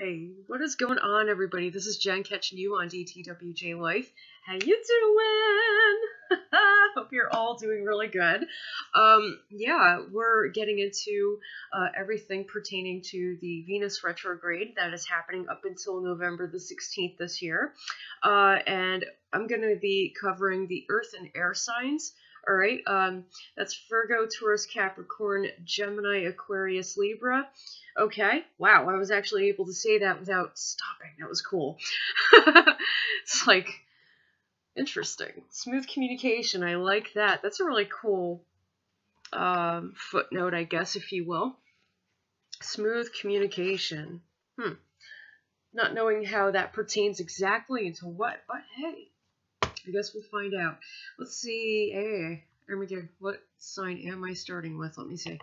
Hey, what is going on, everybody? This is Jen catching you on DTWJLife. How you doing? Hope you're all doing really good. Yeah, we're getting into everything pertaining to the Venus retrograde that is happening up until November the 16th this year. And I'm going to be covering the Earth and air signs. All right, that's Virgo, Taurus, Capricorn, Gemini, Aquarius, Libra. Okay, wow, I was actually able to say that without stopping. That was cool. It's like, interesting. Smooth communication, I like that. That's a really cool footnote, I guess, if you will. Smooth communication. Not knowing how that pertains exactly to what, but hey. I guess we'll find out. Let's see. Hey, what sign am I starting with? Let me see.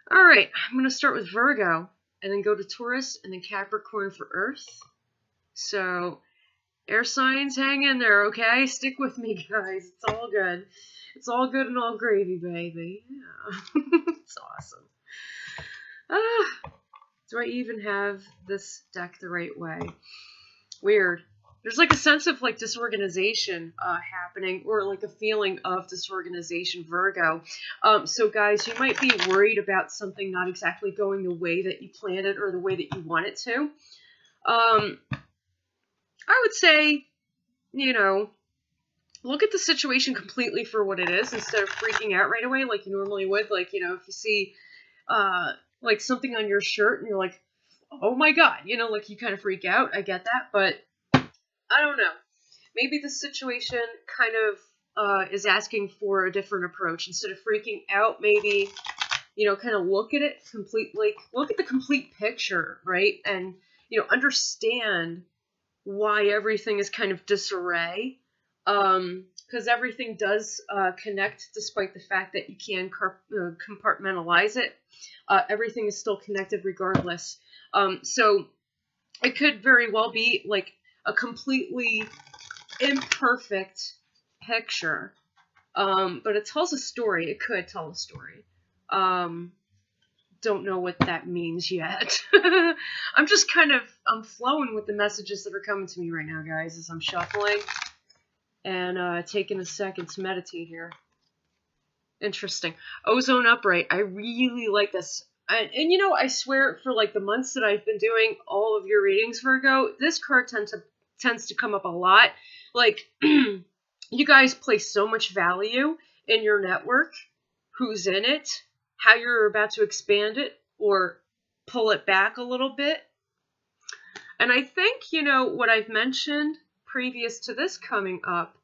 All right, I'm going to start with Virgo, and then go to Taurus, and then Capricorn for Earth. So, air signs, hang in there, okay? Stick with me, guys. It's all good. It's all good and all gravy, baby. Yeah. It's awesome. Do I even have this deck the right way? Weird. There's like a sense of like disorganization happening, or like a feeling of disorganization, Virgo. So guys, you might be worried about something not exactly going the way that you planned it or the way that you want it to. I would say, you know, look at the situation completely for what it is instead of freaking out right away like you normally would. Like, you know, if you see like something on your shirt and you're like, oh my God, you know, like you kind of freak out. I get that, but I don't know. Maybe the situation kind of is asking for a different approach. Instead of freaking out, maybe, you know, kind of look at it completely, look at the complete picture, right? And, you know, understand why everything is kind of disarray. Because everything does connect despite the fact that you can compartmentalize it. Everything is still connected regardless. So it could very well be like a completely imperfect picture, but it tells a story. It could tell a story. Don't know what that means yet. I'm flowing with the messages that are coming to me right now, guys, as I'm shuffling and taking a second to meditate here. Interesting. Ozone upright. I really like this. And you know, I swear for like the months that I've been doing all of your readings, Virgo, this card tends to come up a lot. Like, you guys place so much value in your network, who's in it, how you're about to expand it or pull it back a little bit. And I think, you know, what I've mentioned previous to this coming up,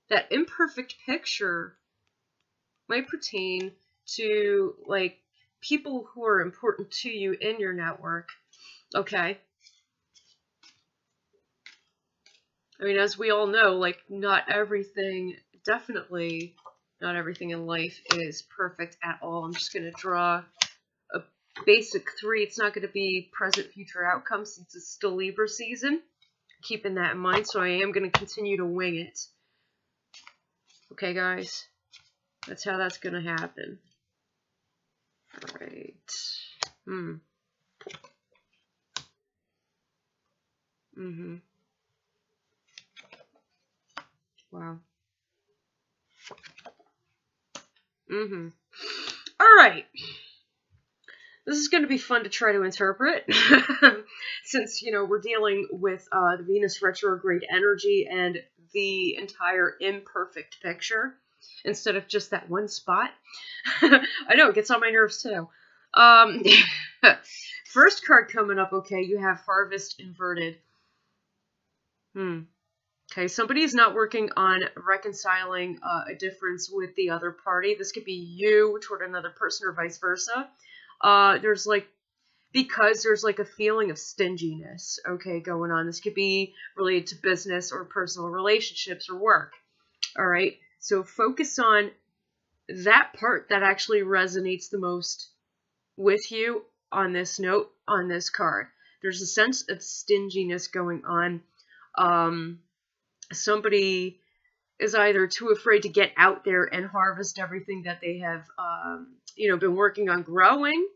that imperfect picture might pertain to, like, people who are important to you in your network, okay? I mean, as we all know, like, definitely not everything in life is perfect at all. I'm just going to draw a basic 3. It's not going to be present, future outcome since it's still Libra season. Keeping that in mind, so I am going to continue to wing it. Okay, guys? That's how that's going to happen. All right. Wow. All right. This is going to be fun to try to interpret since, you know, we're dealing with the Venus retrograde energy and the entire imperfect picture instead of just that one spot. I know, it gets on my nerves too. First card coming up, okay, you have Harvest inverted. Okay, somebody is not working on reconciling a difference with the other party. This could be you toward another person or vice versa. There's like a feeling of stinginess, okay, going on. This could be related to business or personal relationships or work. All right, so focus on that part that actually resonates the most with you on this note, on this card. There's a sense of stinginess going on. Somebody is either too afraid to get out there and harvest everything that they have, you know, been working on growing,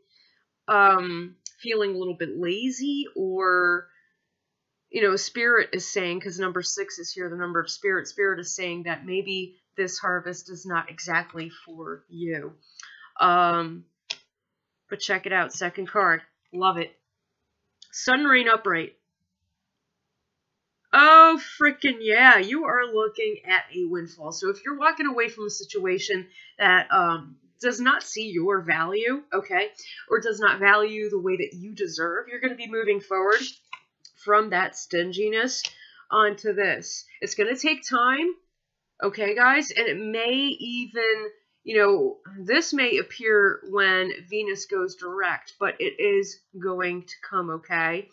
feeling a little bit lazy, or, you know, Spirit is saying, because number 6 is here, the number of Spirit. Spirit is saying that maybe this harvest is not exactly for you. But check it out. Second card. Love it. Sun, Rain, Upright. Oh, freaking yeah. You are looking at a windfall. So if you're walking away from a situation that does not see your value, okay, or does not value the way that you deserve, you're going to be moving forward from that stinginess onto this. It's going to take time, okay, guys, and it may even, you know, this may appear when Venus goes direct, but it is going to come, okay?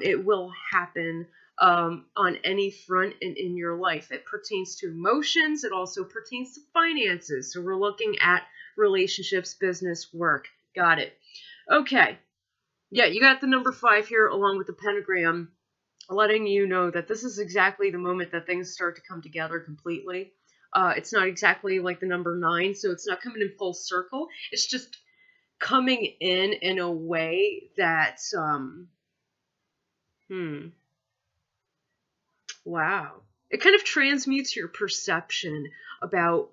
It will happen on any front in your life. It pertains to emotions. It also pertains to finances. So we're looking at relationships, business, work. Got it. Okay. Yeah, you got the number 5 here along with the pentagram, letting you know that this is exactly the moment that things start to come together completely. It's not exactly like the number 9, so it's not coming in full circle. It's just coming in a way that, wow. It kind of transmutes your perception about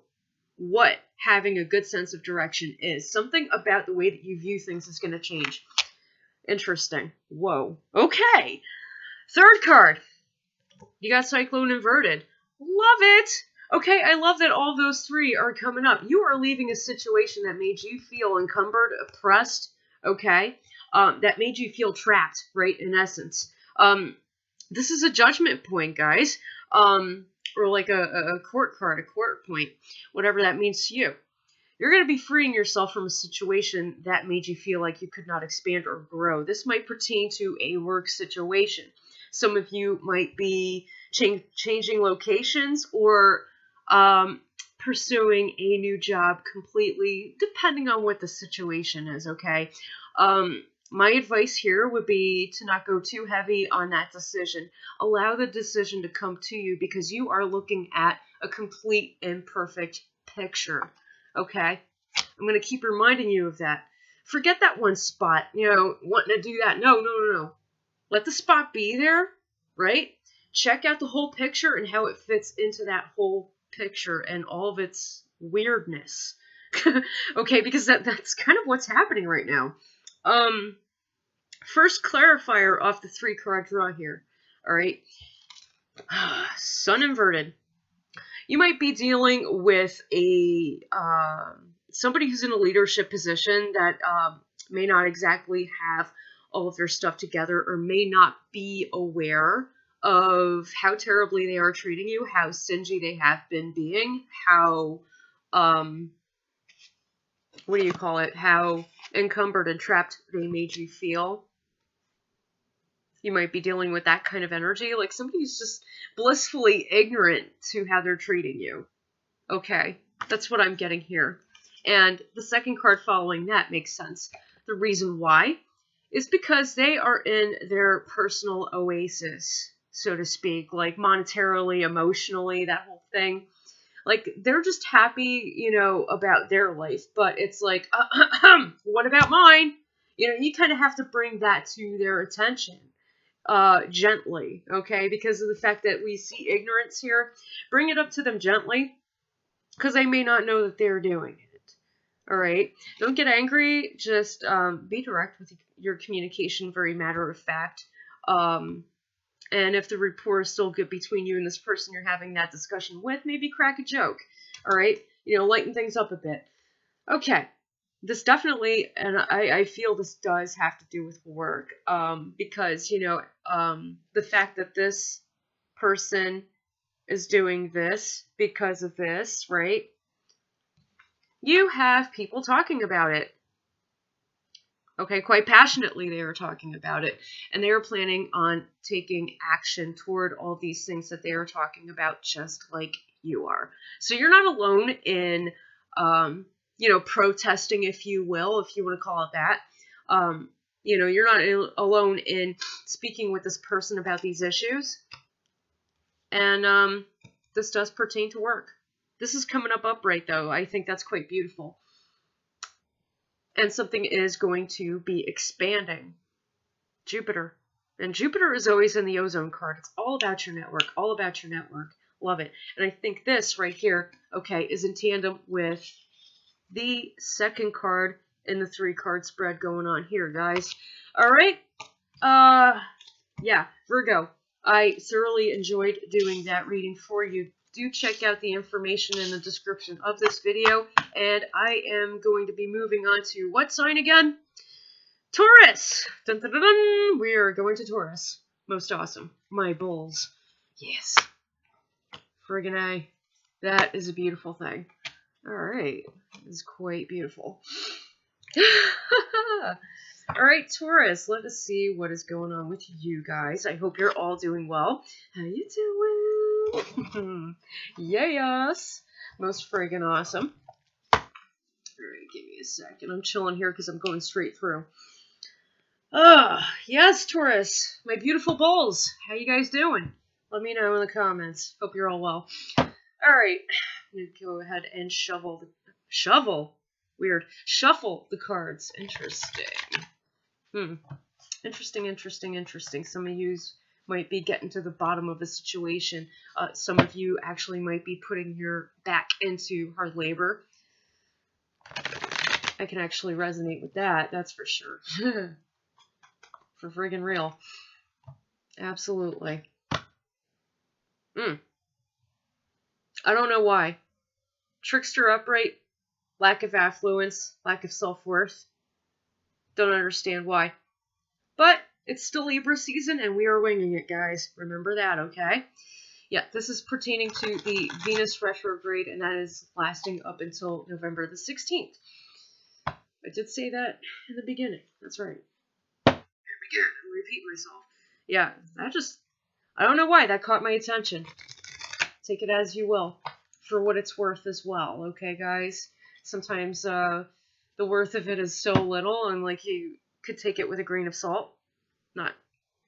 what having a good sense of direction is. Something about the way that you view things is going to change. Interesting. Whoa. Okay. Third card. You got Cyclone inverted. Love it. Okay, I love that all those 3 are coming up. You are leaving a situation that made you feel encumbered, oppressed, okay? That made you feel trapped, right, in essence. This is a judgment point, guys, or like a court card, a court point, whatever that means to you. You're going to be freeing yourself from a situation that made you feel like you could not expand or grow. This might pertain to a work situation. Some of you might be changing locations or pursuing a new job completely, depending on what the situation is, okay? My advice here would be to not go too heavy on that decision. Allow the decision to come to you because you are looking at a complete and perfect picture, okay? I'm going to keep reminding you of that. Forget that one spot, you know, wanting to do that. No. Let the spot be there, right? Check out the whole picture and how it fits into that whole picture and all of its weirdness. Okay, because that's kind of what's happening right now. First clarifier off the 3 card draw here. All right. Sun inverted. You might be dealing with a somebody who's in a leadership position that may not exactly have all of their stuff together or may not be aware of how terribly they are treating you, how stingy they have been being, how, what do you call it, how encumbered and trapped they made you feel. You might be dealing with that kind of energy, like somebody who's just blissfully ignorant to how they're treating you. Okay, that's what I'm getting here. And the second card following that makes sense. The reason why is because they are in their personal oasis, so to speak, like monetarily, emotionally, that whole thing. Like, they're just happy, you know, about their life, but it's like, what about mine? You know, you kind of have to bring that to their attention, gently, okay? Because of the fact that we see ignorance here, bring it up to them gently, because they may not know that they're doing it, all right? Don't get angry, just be direct with your communication, very matter of fact. And if the rapport is still good between you and this person you're having that discussion with, maybe crack a joke, all right? You know, lighten things up a bit. Okay, this definitely, and I feel this does have to do with work, because, you know, the fact that this person is doing this because of this, right? You have people talking about it. Okay, quite passionately they are talking about it, and they are planning on taking action toward all these things that they are talking about, just like you are. So you're not alone in, you know, protesting, if you will, if you want to call it that. You know, you're not alone in speaking with this person about these issues, and this does pertain to work. This is coming up upright, though. I think that's quite beautiful. And something is going to be expanding. Jupiter. And Jupiter is always in the ozone card. It's all about your network, all about your network. Love it. And I think this right here, okay, is in tandem with the second card in the 3-card spread going on here, guys. All right. Yeah, Virgo. I thoroughly enjoyed doing that reading for you. Do check out the information in the description of this video. And I am going to be moving on to what sign again? Taurus! Dun, dun, dun, dun. We are going to Taurus. Most awesome. My bulls. Yes. Friggin' A. That is a beautiful thing. Alright. This is quite beautiful. Alright, Taurus. Let us see what is going on with you guys. I hope you're all doing well. How you doing? Yes. Most friggin' awesome. Alright, give me a second. I'm chilling here because I'm going straight through. Yes, Taurus. My beautiful bulls. How you guys doing? Let me know in the comments. Hope you're all well. Alright. I'm going to go ahead and shuffle. Weird. Shuffle the cards. Interesting. Interesting. Some of you might be getting to the bottom of a situation. Some of you actually might be putting your back into hard labor. I can actually resonate with that. That's for sure. For friggin' real. Absolutely. I don't know why. Trickster upright, lack of affluence, lack of self-worth. Don't understand why. But it's still Libra season and we are winging it, guys. Remember that, okay? Yeah, this is pertaining to the Venus retrograde and that is lasting up until November the 16th. I did say that in the beginning. That's right. Here we go. I'll repeat myself. Yeah, I don't know why that caught my attention. Take it as you will, for what it's worth as well, okay, guys? Sometimes the worth of it is so little, and like you could take it with a grain of salt, not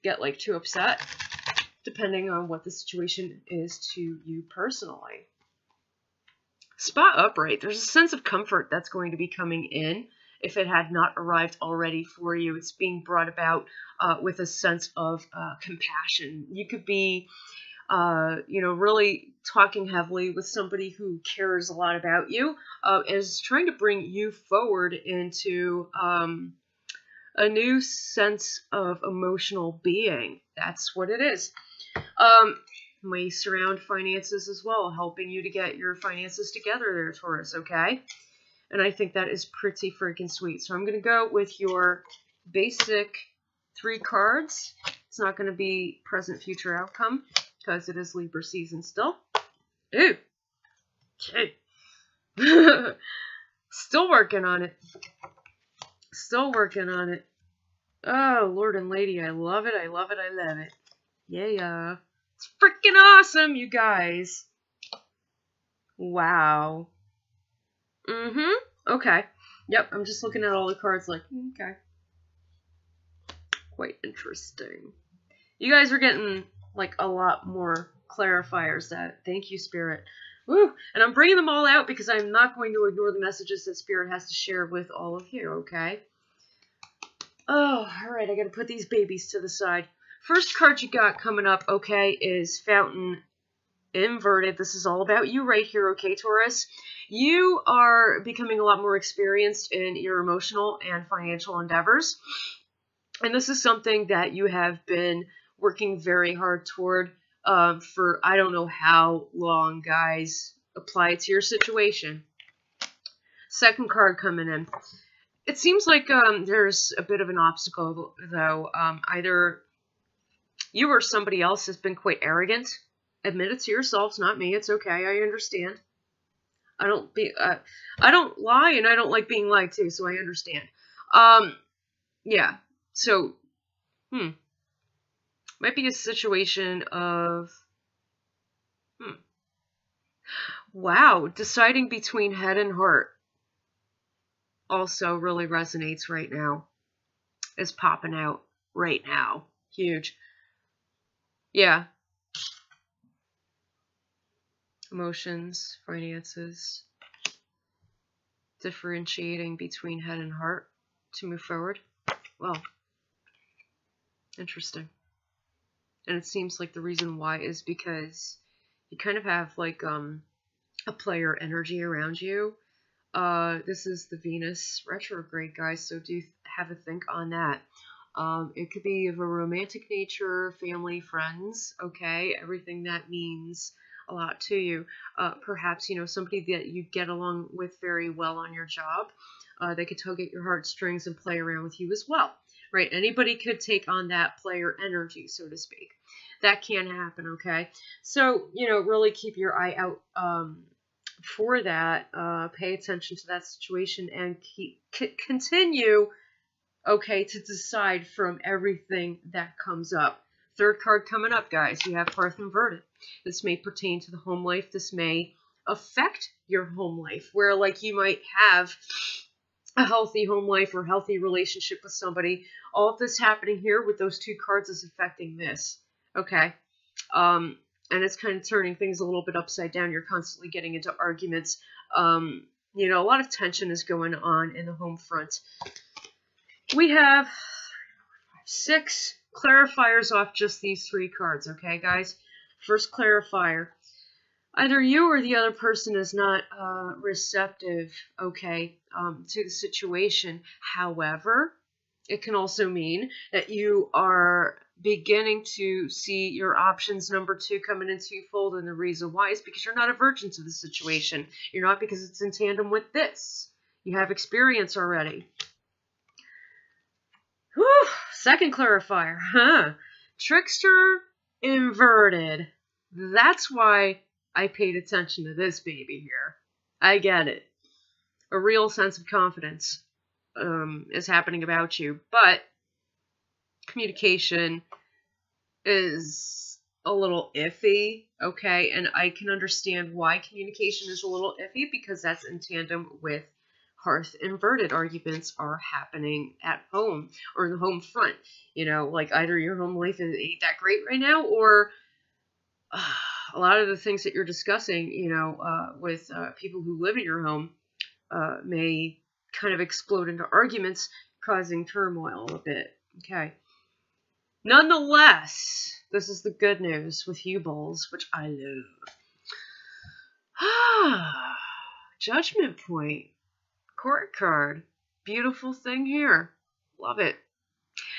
get like too upset, depending on what the situation is to you personally. Spot upright. There's a sense of comfort that's going to be coming in. If it had not arrived already for you, it's being brought about with a sense of compassion. You could be really talking heavily with somebody who cares a lot about you, is trying to bring you forward into a new sense of emotional being. That's what it is. May surround finances as well, helping you to get your finances together there, Taurus, okay? And I think that is pretty freaking sweet. So I'm going to go with your basic 3 cards. It's not going to be present, future, outcome, because it is Libra season still. Ooh. Okay. Still working on it. Oh, Lord and Lady, I love it. Yeah. It's freaking awesome, you guys. Wow. Okay. Yep, I'm just looking at all the cards like, okay. Quite interesting. You guys are getting like a lot more clarifiers. Thank you, Spirit. Woo! And I'm bringing them all out because I'm not going to ignore the messages that Spirit has to share with all of you, okay? Oh, alright, I gotta put these babies to the side. First card you got coming up, okay, is Fountain Inverted. This is all about you right here, okay, Taurus? You are becoming a lot more experienced in your emotional and financial endeavors. And this is something that you have been working very hard toward for I don't know how long, guys. Apply it to your situation. Second card coming in. It seems like there's a bit of an obstacle, though. Either you or somebody else has been quite arrogant. Admit it to yourselves, not me. It's okay. I understand. I don't lie, and I don't like being lied to, so I understand. Yeah. So, might be a situation of, wow, deciding between head and heart also really resonates right now. Is popping out right now. Huge. Yeah. Emotions, finances, differentiating between head and heart to move forward. Well, Interesting. And it seems like the reason why is because you kind of have like a player energy around you. This is the Venus retrograde, guys, so do have a think on that. It could be of a romantic nature, family, friends, okay? Everything that means a lot to you. Perhaps, you know, somebody that you get along with very well on your job. They could tug at your heartstrings and play around with you as well, right? Anybody could take on that player energy, so to speak. That can happen, okay? So, you know, really keep your eye out for that. Pay attention to that situation and continue, okay, to decide from everything that comes up. Third card coming up, guys. You have Hearth inverted. This may pertain to the home life. This may affect your home life, where like you might have a healthy home life or healthy relationship with somebody. All of this happening here with those two cards is affecting this, okay? And it's kind of turning things a little bit upside down. You're constantly getting into arguments. You know, a lot of tension is going on in the home front. We have 6 clarifiers off just these 3 cards, okay, guys? First clarifier. Either you or the other person is not receptive, okay, to the situation. However, it can also mean that you are beginning to see your options number 2 coming in twofold, and the reason why is because you're not a virgin to the situation. You're not because it's in tandem with this. You have experience already. Whew, second clarifier, Trickster inverted. That's why I paid attention to this baby here. I get it. A real sense of confidence is happening about you, but communication is a little iffy, okay? And I can understand why communication is a little iffy, because that's in tandem with Hearth inverted. Arguments are happening at home or in the home front. You know, like either your home life ain't that great right now, or a lot of the things that you're discussing, you know, with people who live in your home may kind of explode into arguments, causing turmoil a bit. Okay. Nonetheless, this is the good news with you, Bulls, which I love. Judgment Point. Court card. Beautiful thing here. Love it.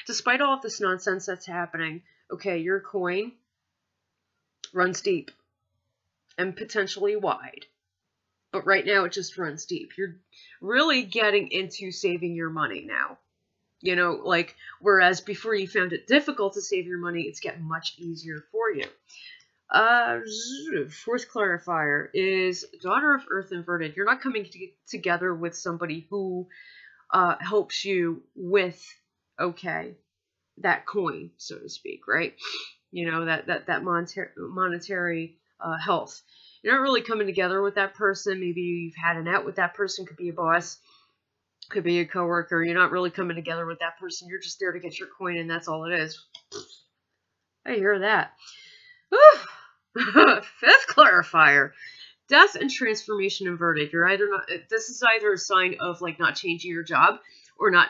Despite all of this nonsense that's happening, okay, your coin runs deep and potentially wide. But right now it just runs deep. You're really getting into saving your money now. You know, like, whereas before you found it difficult to save your money, it's getting much easier for you. Fourth clarifier is Daughter of Earth inverted. You're not coming together with somebody who helps you with, okay, that coin, so to speak, right? You know, that monetary health. You're not really coming together with that person. Maybe you've had an out with that person. Could be a boss. Could be a coworker. You're not really coming together with that person. You're just there to get your coin, and that's all it is. I hear that. Fifth clarifier. Death and transformation inverted. You're either not. This is either a sign of like not changing your job, or not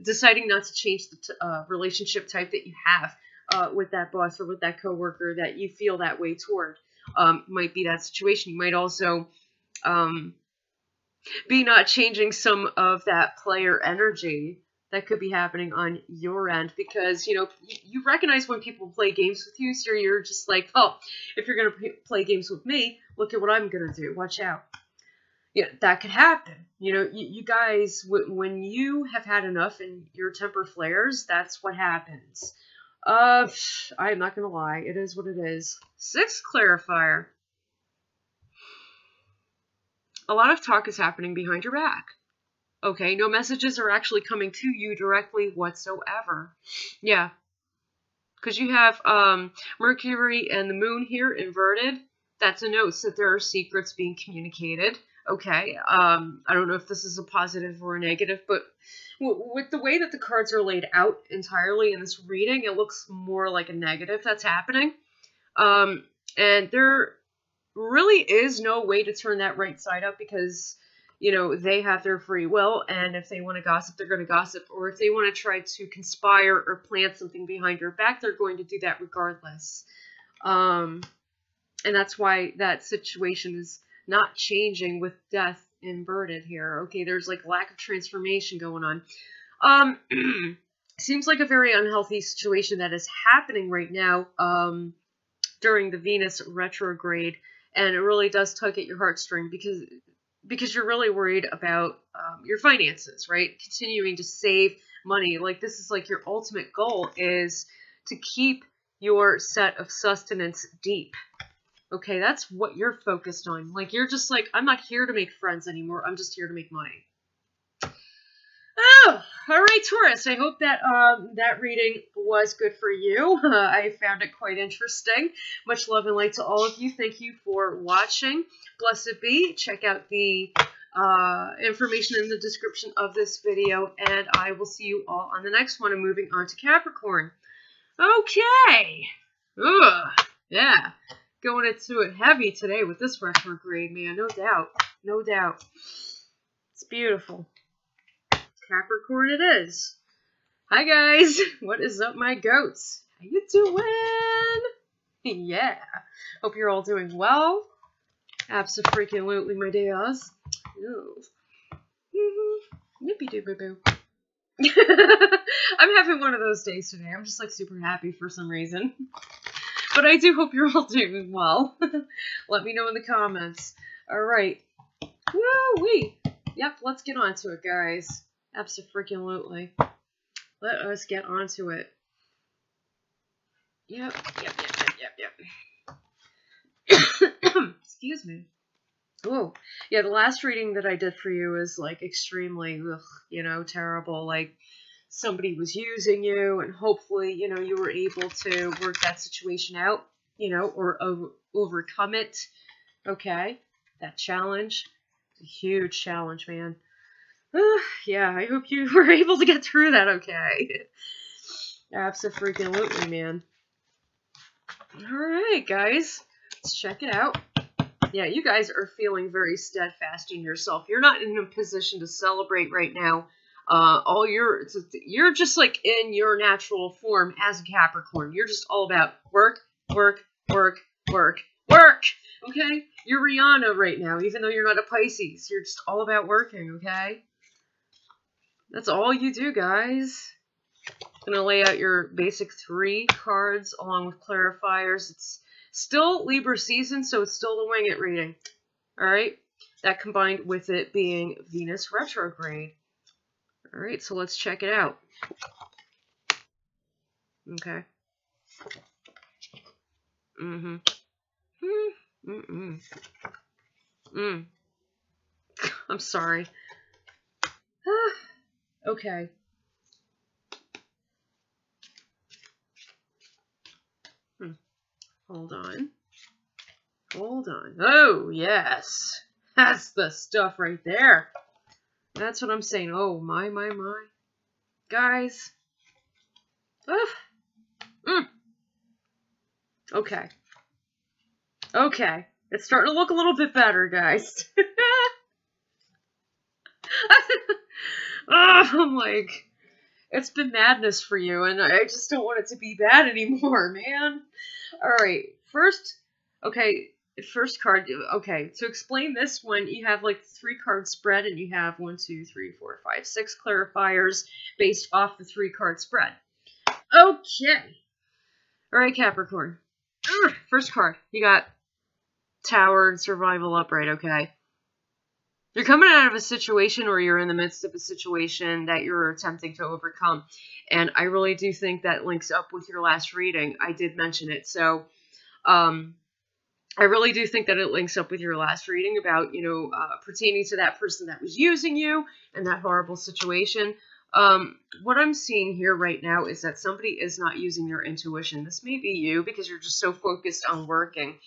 deciding not to change the relationship type that you have with that boss or with that coworker that you feel that way toward. Might be that situation. You might also be not changing some of that player energy that could be happening on your end, because, you know, you recognize when people play games with you, so you're just like, oh, if you're going to play games with me, look at what I'm going to do. Watch out. Yeah, that could happen. You know, you guys, when you have had enough and your temper flares, that's what happens. I'm not going to lie. It is what it is. Sixth clarifier. A lot of talk is happening behind your back. Okay, no messages are actually coming to you directly whatsoever. Yeah. Because you have Mercury and the Moon here inverted. That denotes that there are secrets being communicated. Okay, I don't know if this is a positive or a negative, but with the way that the cards are laid out entirely in this reading, it looks more like a negative that's happening. And there really is no way to turn that right side up, because you know, they have their free will, and if they want to gossip, they're going to gossip. Or if they want to try to conspire or plant something behind your back, they're going to do that regardless. And that's why that situation is not changing with death inverted here. Okay, there's like lack of transformation going on. Seems like a very unhealthy situation that is happening right now during the Venus retrograde, and it really does tug at your heartstring because you're really worried about your finances, right? Continuing to save money. Like, this is like your ultimate goal is to keep your set of sustenance deep. Okay, that's what you're focused on. Like, you're just like, I'm not here to make friends anymore. I'm just here to make money. Oh, all right, Taurus. I hope that that reading was good for you. I found it quite interesting. Much love and light to all of you. Thank you for watching. Blessed be. Check out the information in the description of this video, and I will see you all on the next one. I'm moving on to Capricorn. Okay. Ugh. Yeah. Going into it heavy today with this retrograde, man. No doubt. No doubt. It's beautiful. Capricorn it is. Hi guys, what is up my goats? How you doing? Yeah, hope you're all doing well. Abso-freaking-lutely, my dears. Yippee-doo-boo-boo. I'm having one of those days today. I'm just like super happy for some reason. But I do hope you're all doing well. Let me know in the comments. Alright. Woo-wee. Yep, let's get on to it, guys. Abso-freaking-lutely. Let us get on to it. Yep. Excuse me. Oh, yeah, the last reading that I did for you is, like, extremely, you know, terrible. Like, somebody was using you, and hopefully, you know, you were able to work that situation out, you know, or overcome it. Okay? That challenge. It's a huge challenge, man. Yeah, I hope you were able to get through that okay. Abso-freaking-lutely, man. Alright, guys. Let's check it out. Yeah, you guys are feeling very steadfast in yourself. You're not in a position to celebrate right now. You're just like in your natural form as a Capricorn. You're just all about work, work, work, work, work. Okay? You're Rihanna right now, even though you're not a Pisces. You're just all about working, okay? That's all you do, guys. I'm going to lay out your basic 3 cards along with clarifiers. It's still Libra season, so it's still the wing it reading. Alright? That combined with it being Venus retrograde. Alright, so let's check it out. Okay. I'm sorry. Okay. Hold on. Hold on. Oh, yes. That's the stuff right there. That's what I'm saying. Oh, my. Guys. Okay. Okay. It's starting to look a little bit better, guys. I'm like, it's been madness for you, and I just don't want it to be bad anymore, man. Alright, first card. Okay, to explain this one, you have like 3-card spread, and you have 1, 2, 3, 4, 5, 6 clarifiers based off the 3-card spread. Okay. Alright, Capricorn. First card, you got Tower and Survival Upright, okay? You're coming out of a situation, or you're in the midst of a situation that you're attempting to overcome. And I really do think that links up with your last reading. I did mention it. So, I really do think that it links up with your last reading about, you know, pertaining to that person that was using you and that horrible situation. What I'm seeing here right now is that somebody is not using their intuition. This may be you because you're just so focused on working.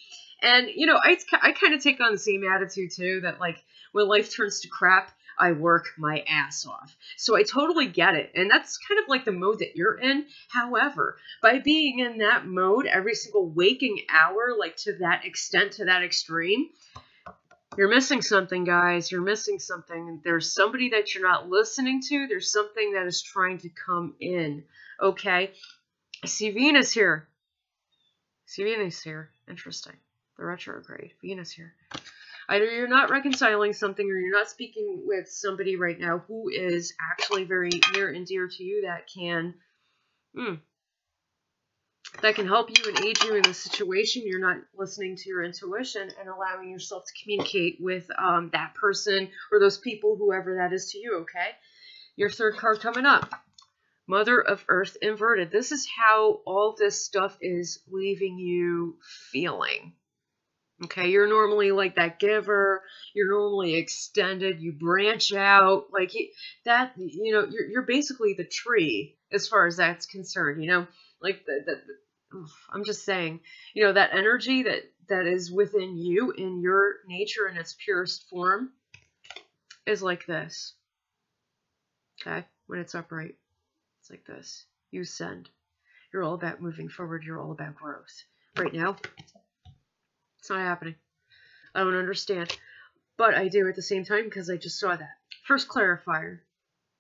And, you know, I kind of take on the same attitude, too, that, like, when life turns to crap, I work my ass off. So I totally get it. And that's kind of like the mode that you're in. However, by being in that mode every single waking hour, like to that extent, to that extreme, You're missing something, guys. You're missing something. There's somebody that you're not listening to. There's something that is trying to come in. Okay? I see Venus here. See Venus here. Interesting. The retrograde. Venus here. Either you're not reconciling something or you're not speaking with somebody right now who is actually very near and dear to you that can help you and aid you in the situation. You're not listening to your intuition and allowing yourself to communicate with that person or those people, whoever that is to you, okay? Your third card coming up. Mother of Earth inverted. This is how all this stuff is leaving you feeling. Okay, you're normally like that giver. You're normally extended. You branch out like that. You know, you're basically the tree as far as that's concerned. You know, like I'm just saying. You know, that energy that is within you in your nature in its purest form is like this. Okay, when it's upright, it's like this. You ascend. You're all about moving forward. You're all about growth. Right now, it's not happening. I don't understand. But I do at the same time because I just saw that. First clarifier.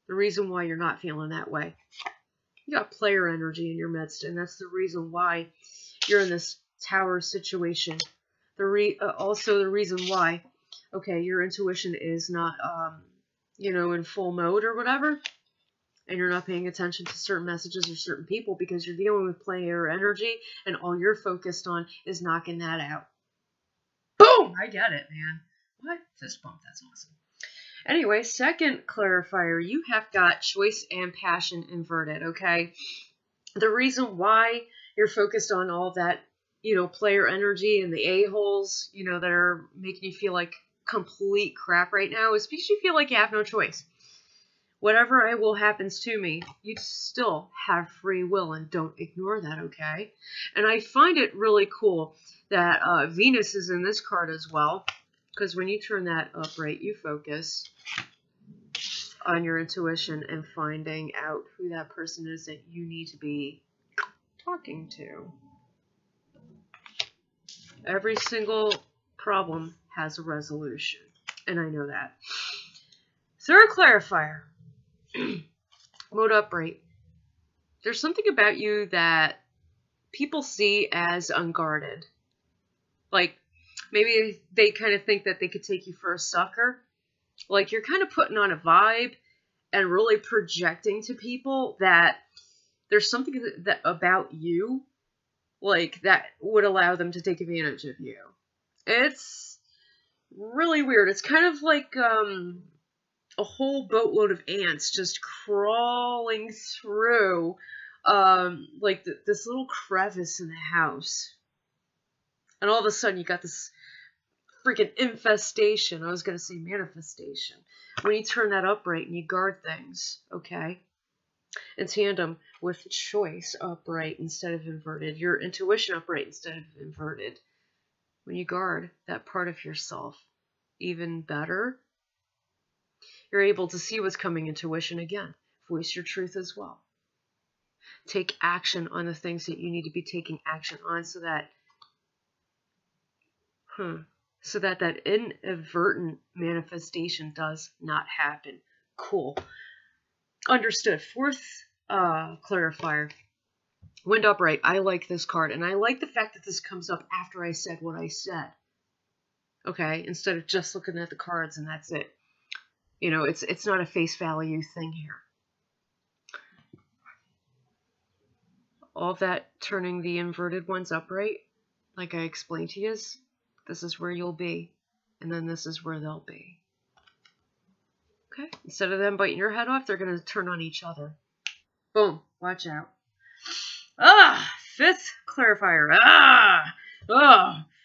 The reason why you're not feeling that way. You got player energy in your midst, and that's the reason why you're in this tower situation. Also the reason why, okay, your intuition is not, you know, in full mode or whatever, and you're not paying attention to certain messages or certain people because you're dealing with player energy, and all you're focused on is knocking that out. Boom! I get it, man. What? Fist bump. That's awesome. Anyway, second clarifier. You have got choice and passion inverted, okay? The reason why you're focused on all that, you know, player energy and the a-holes, you know, that are making you feel like complete crap right now is because you feel like you have no choice. Whatever will happens to me, you still have free will, and don't ignore that, okay? And I find it really cool that Venus is in this card as well, because when you turn that upright, you focus on your intuition and finding out who that person is that you need to be talking to. Every single problem has a resolution, and I know that. Third clarifier. Mode upright. There's something about you that people see as unguarded. Like, maybe they kind of think that they could take you for a sucker. Like, you're kind of putting on a vibe and really projecting to people that there's something that about you, like, that would allow them to take advantage of you. It's really weird. It's kind of like, a whole boatload of ants just crawling through, like this little crevice in the house. And all of a sudden you got this freaking infestation. I was going to say manifestation. When you turn that upright and you guard things, okay? In tandem with choice upright instead of inverted. Your intuition upright instead of inverted. When you guard that part of yourself even better, you're able to see what's coming intuition again. Voice your truth as well. Take action on the things that you need to be taking action on so that that inadvertent manifestation does not happen. Cool. Understood. Fourth clarifier. Wind upright. I like this card, and I like the fact that this comes up after I said what I said. Okay, instead of just looking at the cards and that's it. You know, it's not a face value thing here. All that turning the inverted ones upright, like I explained to you, this is where you'll be, and then this is where they'll be. Okay? Instead of them biting your head off, they're going to turn on each other. Boom. Watch out. Fifth clarifier.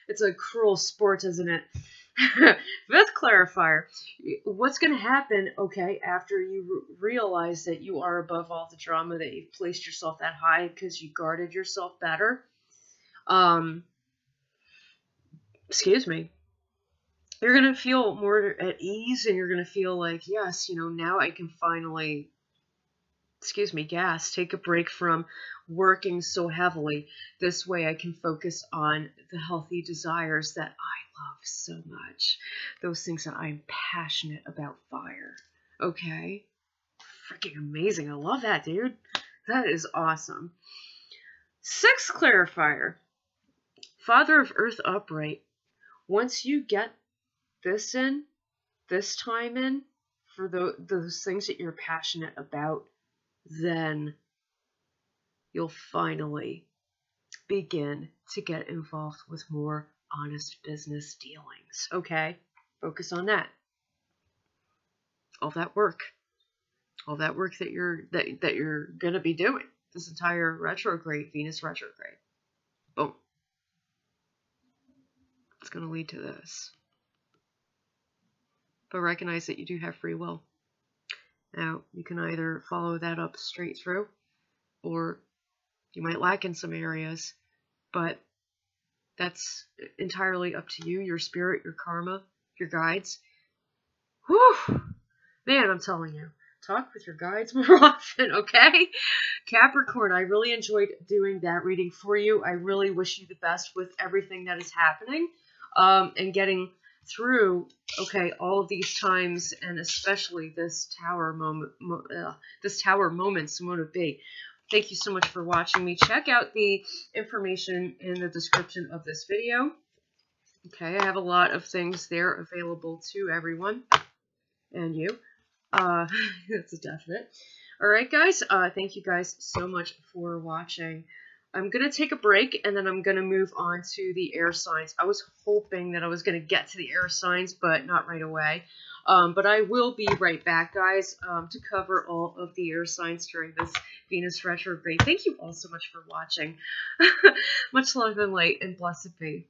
It's a cruel sport, isn't it? Fifth clarifier. What's going to happen, okay, after you realize that you are above all the drama, that you've placed yourself that high because you guarded yourself better? Excuse me. You're going to feel more at ease, and you're going to feel like, yes, you know, now I can finally, take a break from working so heavily. This way I can focus on the healthy desires that I love so much. Those things that I'm passionate about. Fire. Okay? Freaking amazing. I love that, dude. That is awesome. 6th clarifier. Father of Earth upright. Once you get this in, this time in, for those things that you're passionate about, then you'll finally begin to get involved with more honest business dealings. Okay? Focus on that. All that work that you're gonna be doing this entire retrograde, Venus retrograde. Boom. It's gonna lead to this. But recognize that you do have free will. Now, you can either follow that up straight through, or you might lack in some areas, but that's entirely up to you, your spirit, your karma, your guides. Whew! Man, I'm telling you, talk with your guides more often, okay? Capricorn, I really enjoyed doing that reading for you. I really wish you the best with everything that is happening, and getting through, okay, all of these times, and especially this tower moment, Simona B. Thank you so much for watching me. Check out the information in the description of this video. Okay, I have a lot of things there available to everyone and you. That's a definite. All right, guys. Thank you guys so much for watching. I'm going to take a break, and then I'm going to move on to the air signs. I was hoping that I was going to get to the air signs, but not right away. But I will be right back, guys, to cover all of the air signs during this Venus retrograde. Thank you all so much for watching. Much love and light, and blessed be.